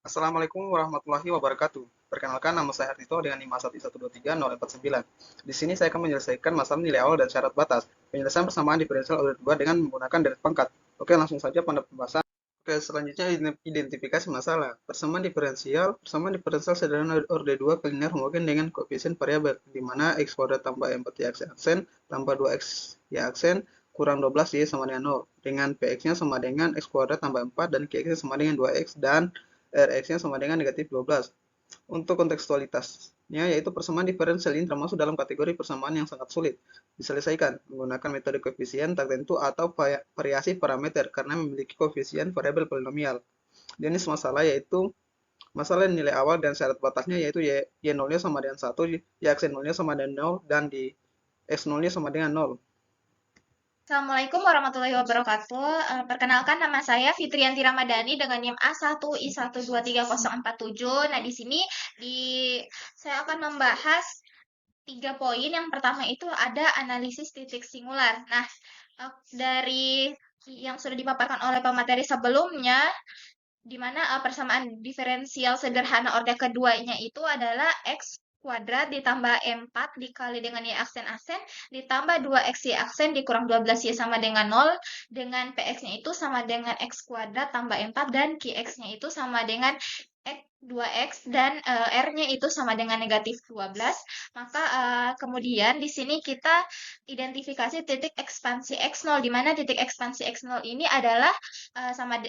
Assalamualaikum warahmatullahi wabarakatuh. Perkenalkan, nama saya Ardito dengan NIM A1123049. Di sini saya akan menyelesaikan masalah nilai awal dan syarat batas. Penyelesaian persamaan diferensial order 2 dengan menggunakan garis pangkat. Oke, langsung saja pada pembahasan. Oke, selanjutnya identifikasi masalah. Persamaan diferensial sederhana order 2 linear homogen dengan koefisien variabel, di mana x kuadrat tambah 4y aksen tambah 2x y aksen kurang 12y sama dengan 0, dengan px-nya sama dengan x kuadrat tambah 4 dan qx-nya sama dengan 2x dan Rx-nya sama dengan negatif 12. Untuk kontekstualitasnya, yaitu persamaan diferensial ini termasuk dalam kategori persamaan yang sangat sulit diselesaikan menggunakan metode koefisien tertentu atau variasi parameter karena memiliki koefisien variabel polinomial. Jenis masalah yaitu masalah nilai awal dan syarat batasnya yaitu y0-nya sama dengan 1, y aksen 0-nya sama dengan 0, dan di x0-nya sama dengan 0. Assalamualaikum warahmatullahi wabarakatuh. Perkenalkan nama saya Fitriyanti Ramadhani dengan NIM A1I1230047. Nah, di sini di saya akan membahas 3 poin. Yang pertama itu ada analisis titik singular. Nah, dari yang sudah dipaparkan oleh pemateri sebelumnya, di mana persamaan diferensial sederhana order keduanya itu adalah x kuadrat ditambah 4 dikali dengan y aksen ditambah 2x y aksen dikurang 12y sama dengan 0, dengan px-nya itu sama dengan x kuadrat tambah 4 dan qx-nya itu sama dengan 2x dan r-nya itu sama dengan negatif 12. Maka kemudian di sini kita identifikasi titik ekspansi x0, di mana titik ekspansi x0 ini adalah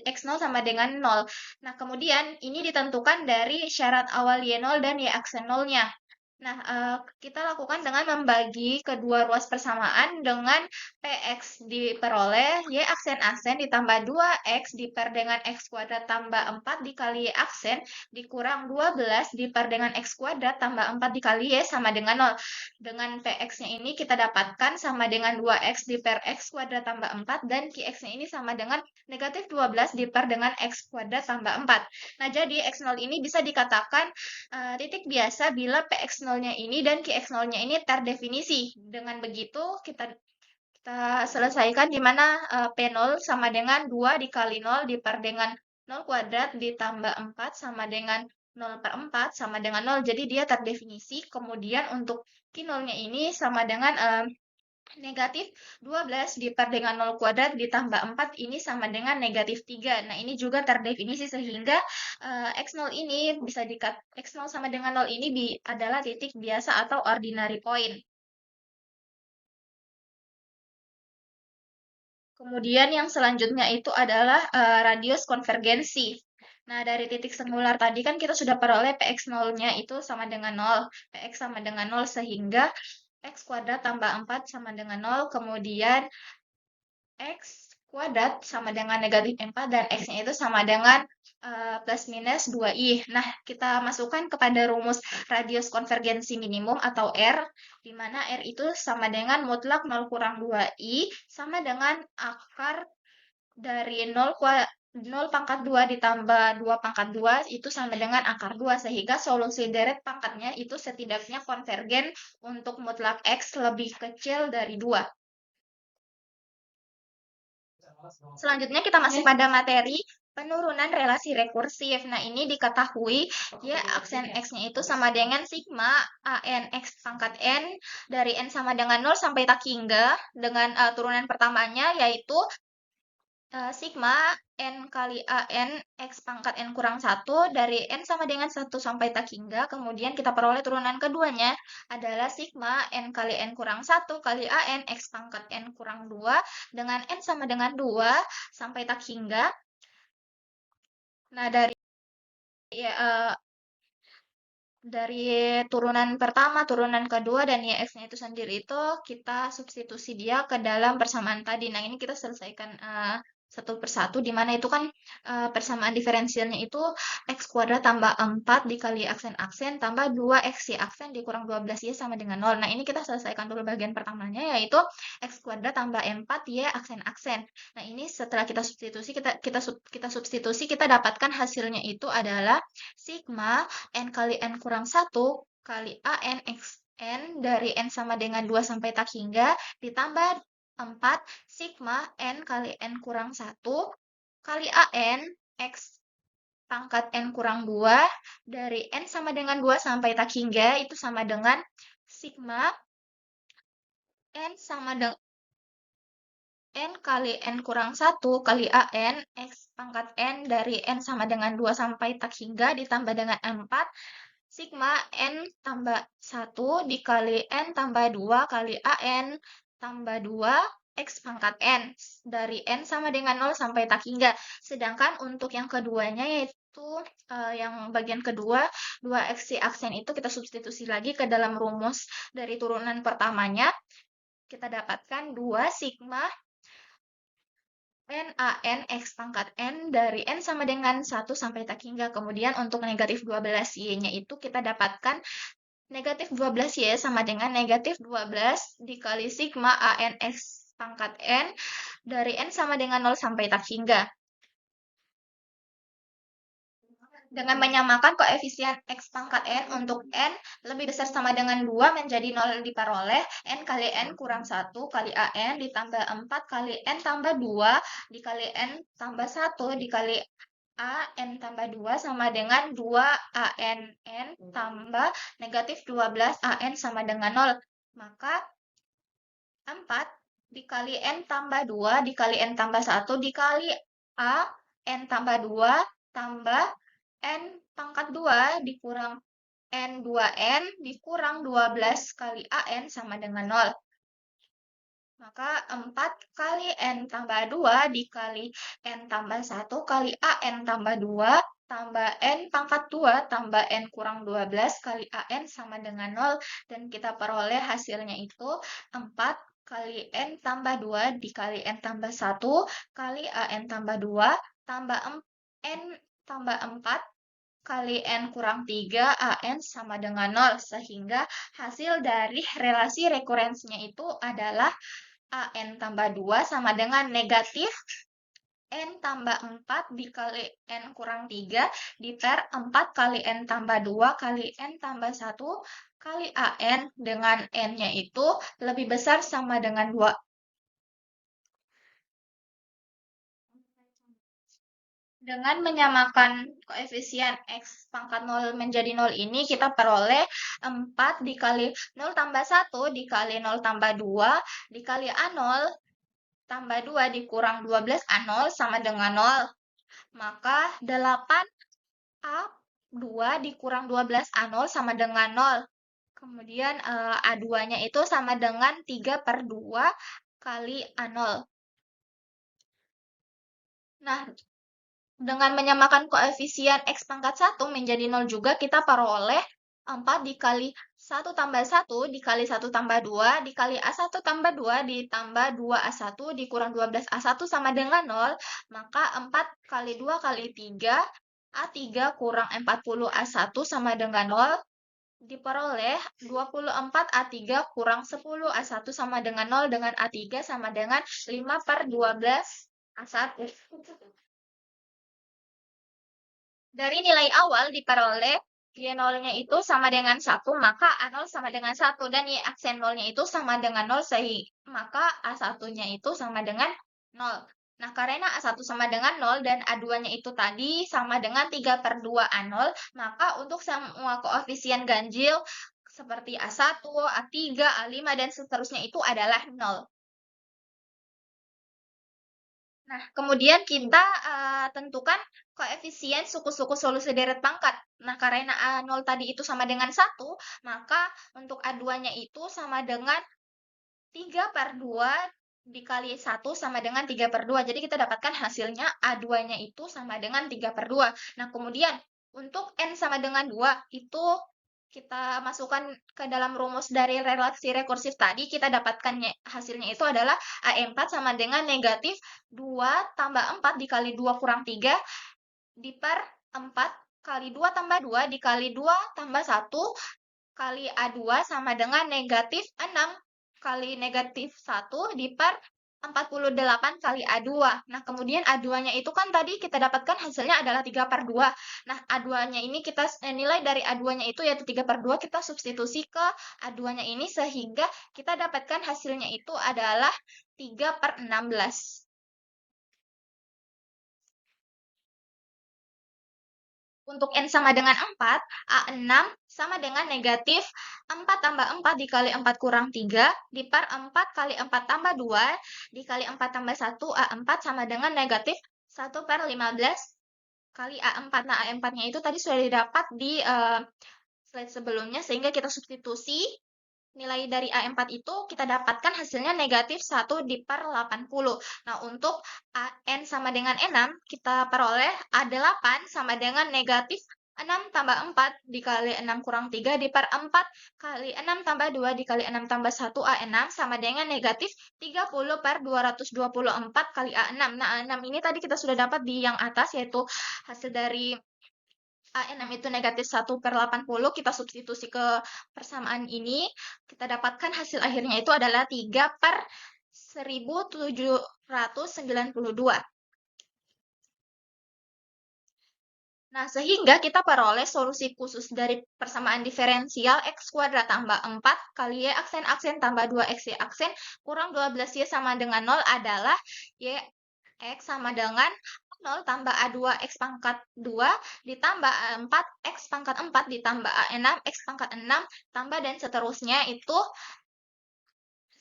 x0 sama dengan 0. Nah, kemudian ini ditentukan dari syarat awal Y0 dan Y aksen 0-nya. Nah, kita lakukan dengan membagi kedua ruas persamaan dengan PX diperoleh Y aksen ditambah 2X diper dengan X kuadrat tambah 4 dikali Y aksen dikurang 12 diper dengan X kuadrat tambah 4 dikali Y sama dengan 0. Dengan PX-nya ini kita dapatkan sama dengan 2X diper X kuadrat tambah 4 dan QX-nya ini sama dengan negatif 12 diper dengan X kuadrat tambah 4. Nah, jadi X0 ini bisa dikatakan titik biasa bila Px0-nya ini dan Qx0-nya ini terdefinisi. Dengan begitu, kita selesaikan di mana P0 sama dengan 2 dikali 0 diper dengan 0 kuadrat ditambah 4 sama dengan 0 per 4 sama dengan 0. Jadi dia terdefinisi. Kemudian untuk Q0-nya ini sama dengan negatif 12 diper dengan 0 kuadrat ditambah 4 ini sama dengan negatif 3. Nah, ini juga terdefinisi sehingga X0 ini bisa X0 sama dengan 0 ini adalah titik biasa atau ordinary point. Kemudian yang selanjutnya itu adalah radius konvergensi. Nah, dari titik singular tadi kan kita sudah peroleh Px0-nya itu sama dengan 0, Px sama dengan 0 sehingga X kuadrat tambah 4 sama dengan 0, kemudian X kuadrat sama dengan negatif 4 dan X-nya itu sama dengan plus minus 2i. Nah, kita masukkan kepada rumus radius konvergensi minimum atau R, di mana R itu sama dengan mutlak 0 kurang 2i sama dengan akar dari 0 pangkat 2 ditambah 2 pangkat 2 itu sama dengan akar 2, sehingga solusi deret pangkatnya itu setidaknya konvergen untuk mutlak X lebih kecil dari 2. Selanjutnya kita masih pada materi penurunan relasi rekursif. Nah, ini diketahui ya aksen X-nya itu sama dengan sigma AN X pangkat N dari N sama dengan 0 sampai tak hingga dengan turunan pertamanya yaitu sigma N kali AN X pangkat N kurang 1 dari N sama dengan 1 sampai tak hingga. Kemudian kita peroleh turunan keduanya adalah sigma N kali N kurang 1 kali AN X pangkat N kurang 2 dengan N sama dengan 2 sampai tak hingga. Nah, ya, dari turunan pertama, turunan kedua, dan YX-nya itu sendiri itu kita substitusi dia ke dalam persamaan tadi. Nah, ini kita selesaikan satu persatu, di mana itu kan persamaan diferensialnya itu X kuadrat tambah 4 dikali aksen-aksen tambah 2X Y aksen dikurang 12Y sama dengan 0. Nah, ini kita selesaikan dulu bagian pertamanya, yaitu X kuadrat tambah 4 Y aksen-aksen. Nah, ini setelah kita substitusi, kita substitusi, kita dapatkan hasilnya itu adalah sigma N kali N kurang 1 kali AN X N dari N sama dengan 2 sampai tak hingga ditambah 4 sigma N kali N kurang 1 kali AN X pangkat N kurang 2 dari N sama dengan 2 sampai tak hingga itu sama dengan sigma N sama dengan N kali N kurang 1 kali AN X pangkat N dari N sama dengan 2 sampai tak hingga ditambah dengan 4 sigma N tambah 1 dikali N tambah 2 kali AN tambah 2 X pangkat N dari N sama dengan 0 sampai tak hingga. Sedangkan untuk yang keduanya yaitu yang bagian kedua, 2X aksen itu kita substitusi lagi ke dalam rumus dari turunan pertamanya. Kita dapatkan 2 sigma NaN X pangkat N dari N sama dengan 1 sampai tak hingga. Kemudian untuk negatif 12Y-nya itu kita dapatkan negatif 12Y sama dengan negatif 12 dikali sigma AN X pangkat N dari N sama dengan 0 sampai tak hingga. Dengan menyamakan koefisien X pangkat N untuk N lebih besar sama dengan 2 menjadi 0 diperoleh N kali N kurang 1 kali AN ditambah 4 kali N tambah 2 dikali N tambah 1 dikali AN tambah 2 sama dengan 2 AN N tambah negatif 12 AN sama dengan 0. Maka 4 dikali N tambah 2 dikali N tambah 1 dikali A N tambah 2 tambah N pangkat 2 dikurang N 2N dikurang 12 kali AN sama dengan 0. Maka 4 kali N tambah 2 dikali N tambah 1 kali AN tambah 2 tambah N pangkat 2 tambah N kurang 12 kali AN sama dengan 0. Dan kita peroleh hasilnya itu 4 kali N tambah 2 dikali N tambah 1 kali AN tambah 2 tambah N tambah 4 kali N kurang 3 AN sama dengan 0. Sehingga hasil dari relasi rekurensinya itu adalah AN tambah 2 sama dengan negatif N tambah 4 dikali N kurang 3 diper 4 kali N tambah 2 kali N tambah 1 kali AN dengan N-nya itu lebih besar sama dengan 2. Dengan menyamakan koefisien X pangkat 0 menjadi 0 ini, kita peroleh 4 dikali 0 tambah 1 dikali 0 tambah 2 dikali A0 tambah 2 dikurang 12 A0 sama dengan 0. Maka 8A2 dikurang 12 A0 sama dengan 0. Kemudian A2-nya itu sama dengan 3 per 2 kali A0. Nah, dengan menyamakan koefisien X pangkat 1 menjadi 0 juga, kita peroleh 4 dikali 1 tambah 1 dikali 1 tambah 2 dikali A1 tambah 2 ditambah 2A1 dikurang 12A1 sama dengan 0. Maka 4 kali 2 kali 3, A3 kurang 40A1 sama dengan 0. Diperoleh 24 A3 kurang 10 A1 sama dengan 0 dengan A3 sama dengan 5 per 12 A1. Dari nilai awal diperoleh Y0-nya itu sama dengan 1, maka A0 sama dengan 1. Dan Y aksen 0-nya itu sama dengan 0, sehingga maka A1-nya itu sama dengan 0. Nah, karena A1 sama dengan 0 dan A2-nya itu tadi sama dengan 3 per 2 A0, maka untuk semua koefisien ganjil seperti A1, A3, A5, dan seterusnya itu adalah 0. Nah, kemudian kita tentukan koefisien suku-suku solusi deret pangkat. Nah, karena A0 tadi itu sama dengan 1, maka untuk A2-nya itu sama dengan 3 per 2 dikali 1 sama dengan 3 per 2. Jadi kita dapatkan hasilnya A2-nya itu sama dengan 3 per 2. Nah, kemudian untuk N sama dengan 2 itu kita masukkan ke dalam rumus dari relasi rekursif tadi, kita dapatkan hasilnya itu adalah A4 sama dengan negatif 2 tambah 4 dikali 2 kurang 3 diper 4 kali 2 tambah 2 dikali 2 tambah 1 kali A2 sama dengan negatif 6 kali negatif 1 diper 48 kali A2. Nah, kemudian A2-nya itu kan tadi kita dapatkan hasilnya adalah 3 per 2. Nah, A2-nya ini kita nilai dari A2-nya itu yaitu 3 per 2, kita substitusi ke A2-nya ini sehingga kita dapatkan hasilnya itu adalah 3 per 16. Untuk N sama dengan 4, A6 sama dengan negatif 4 tambah 4 dikali 4 kurang 3, dipar 4 kali 4 tambah 2, dikali 4 tambah 1, A4 sama dengan negatif 1/15 kali A4. Nah, A4-nya itu tadi sudah didapat di slide sebelumnya, sehingga kita substitusi nilai dari A4 itu kita dapatkan hasilnya negatif 1 dipar 80. Nah, untuk N sama dengan N6, kita peroleh A8 sama dengan negatif 6 tambah 4 dikali 6 kurang 3 dipar 4 kali 6 tambah 2 dikali 6 tambah 1 A6 sama dengan negatif 30/224 kali A6. Nah, A6 ini tadi kita sudah dapat di yang atas, yaitu hasil dari A6 itu negatif 1/80, kita substitusi ke persamaan ini, kita dapatkan hasil akhirnya itu adalah 3/1792. Nah, sehingga kita peroleh solusi khusus dari persamaan diferensial X kuadrat tambah 4 kali Y aksen tambah 2X Y aksen kurang 12Y sama dengan 0 adalah Y X sama dengan 0 tambah A2 X pangkat 2 ditambah A4 X pangkat 4 ditambah A6 X pangkat 6 tambah dan seterusnya itu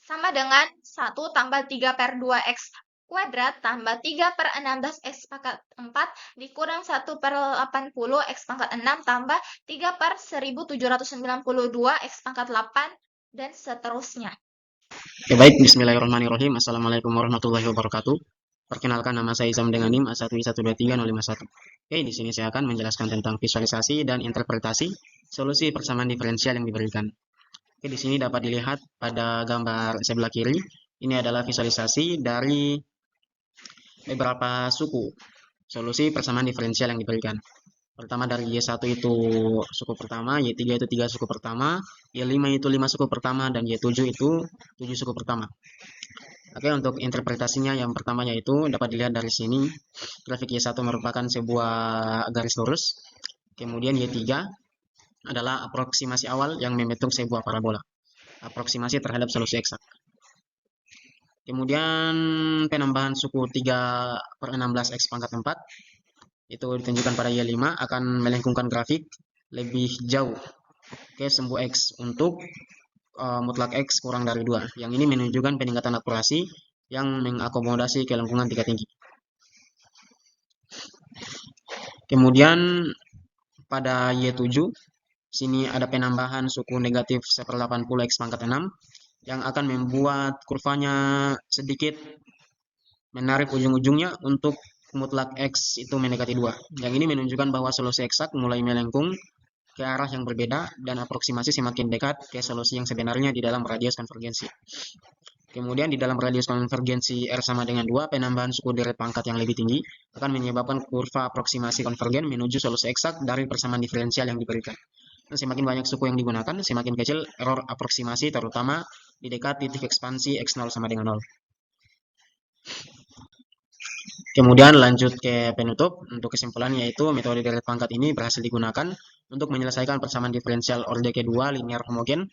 sama dengan 1 tambah 3/2X kuadrat tambah 3/16 X pangkat 4 dikurang 1/80 X pangkat 6 tambah 3/1792 X pangkat 8 dan seterusnya. Oke, baik, bismillahirrahmanirrahim. Assalamualaikum warahmatullahi wabarakatuh. Perkenalkan, nama saya Izam dengan NIM A1I123051. Oke, di sini saya akan menjelaskan tentang visualisasi dan interpretasi solusi persamaan diferensial yang diberikan. Oke, di sini dapat dilihat pada gambar sebelah kiri, ini adalah visualisasi dari beberapa suku solusi persamaan diferensial yang diberikan. Pertama dari Y1 itu suku pertama, Y3 itu 3 suku pertama, Y5 itu 5 suku pertama, dan Y7 itu 7 suku pertama. Oke, untuk interpretasinya yang pertama yaitu dapat dilihat dari sini, grafik Y1 merupakan sebuah garis lurus, kemudian Y3 adalah aproksimasi awal yang membentuk sebuah parabola, aproksimasi terhadap solusi eksak. Kemudian penambahan suku 3/16 X pangkat 4 itu ditunjukkan pada Y5 akan melengkungkan grafik lebih jauh ke sumbu X untuk mutlak X kurang dari 2. Yang ini menunjukkan peningkatan akurasi yang mengakomodasi kelengkungan tingkat tinggi. Kemudian pada Y7 sini ada penambahan suku negatif 1/80 X pangkat 6 yang akan membuat kurvanya sedikit menarik ujung-ujungnya untuk mutlak X itu mendekati 2. Yang ini menunjukkan bahwa solusi eksak mulai melengkung ke arah yang berbeda dan aproksimasi semakin dekat ke solusi yang sebenarnya di dalam radius konvergensi. Kemudian di dalam radius konvergensi R sama dengan 2, penambahan suku deret pangkat yang lebih tinggi akan menyebabkan kurva aproksimasi konvergen menuju solusi eksak dari persamaan diferensial yang diberikan. Dan semakin banyak suku yang digunakan, semakin kecil error aproksimasi, terutama di dekat titik ekspansi X0 sama dengan 0. Kemudian lanjut ke penutup. Untuk kesimpulannya yaitu metode deret pangkat ini berhasil digunakan untuk menyelesaikan persamaan diferensial orde kedua linear homogen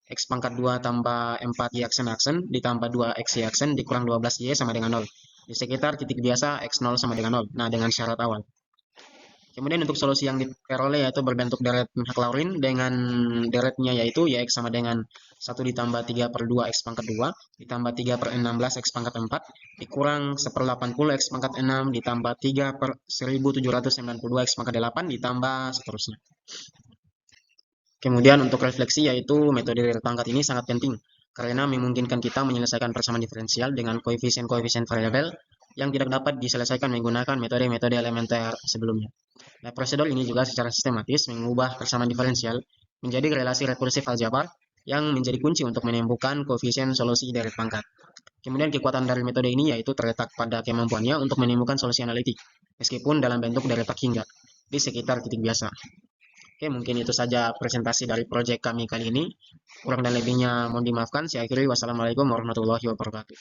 X pangkat 2 tambah 4Y aksen ditambah 2XY aksen dikurang 12Y sama dengan 0 di sekitar titik biasa X0 sama dengan 0. Nah, dengan syarat awal. Kemudian untuk solusi yang diperoleh yaitu berbentuk deret Maclaurin dengan deretnya yaitu YX sama dengan 1 ditambah 3/2 X pangkat 2 ditambah 3/16 X pangkat 4 dikurang 1/80 X pangkat 6 ditambah 3/1792 X pangkat 8 ditambah seterusnya. Kemudian untuk refleksi yaitu metode deret pangkat ini sangat penting karena memungkinkan kita menyelesaikan persamaan diferensial dengan koefisien-koefisien variabel yang tidak dapat diselesaikan menggunakan metode-metode elementer sebelumnya. Nah, prosedur ini juga secara sistematis mengubah persamaan diferensial menjadi relasi rekursif aljabar yang menjadi kunci untuk menemukan koefisien solusi deret pangkat. Kemudian kekuatan dari metode ini yaitu terletak pada kemampuannya untuk menemukan solusi analitik, meskipun dalam bentuk deret hingga di sekitar titik biasa. Oke, mungkin itu saja presentasi dari proyek kami kali ini. Kurang dan lebihnya mohon dimaafkan. Saya akhiri. Wassalamualaikum warahmatullahi wabarakatuh.